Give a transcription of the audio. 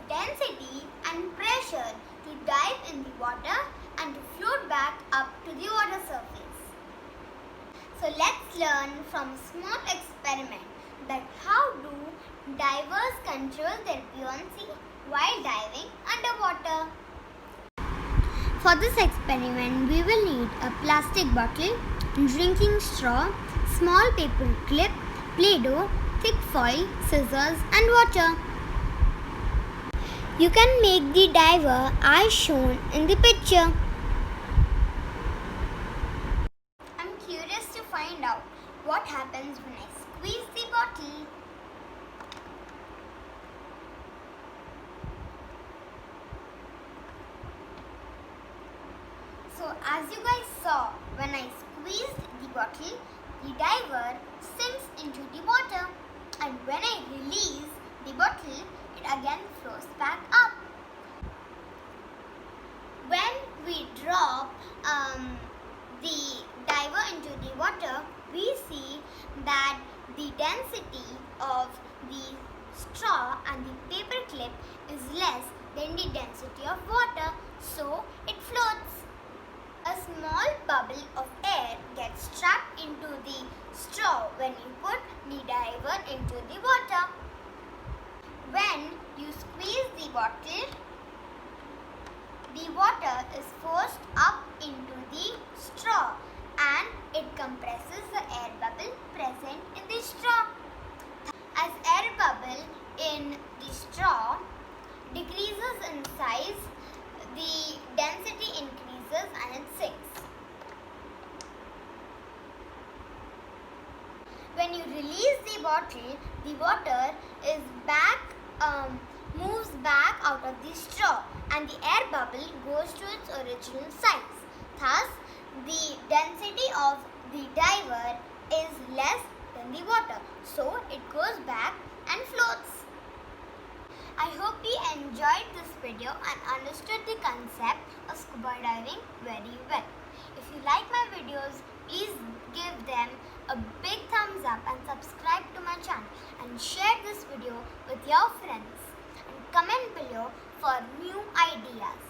density and pressure to dive in the water and to float back up to the water surface. So let's learn from a small experiment that how do divers control their buoyancy while diving underwater. For this experiment, we will need a plastic bottle, drinking straw, small paper clip, Play-Doh, thick foil, scissors and water. You can make the diver as shown in the picture. I'm curious to find out what happens when I squeeze the bottle. So as you guys saw, when I squeezed the bottle, the diver sinks into the water, and when I release the bottle, it again flows back up. When we drop the diver into the water, we see that the density of the straw and the paper clip is less than the density of water, so it floats. A small bubble of air gets trapped into the straw when you put the diver into the water. When you squeeze the bottle, the water is forced up into the straw and it compresses the air bubble present in the straw. As air bubble in the straw decreases in size, the density increases and it sinks. When you release the bottle, the water is moves back out of the straw and the air bubble goes to its original size. Thus, the density of the diver is less than the water, so it goes back and floats. I hope you enjoyed this video and understood the concept of scuba diving very well. If you like my videos, please give them a big thumbs up and subscribe to my channel and share this video with your friends and comment below for new ideas.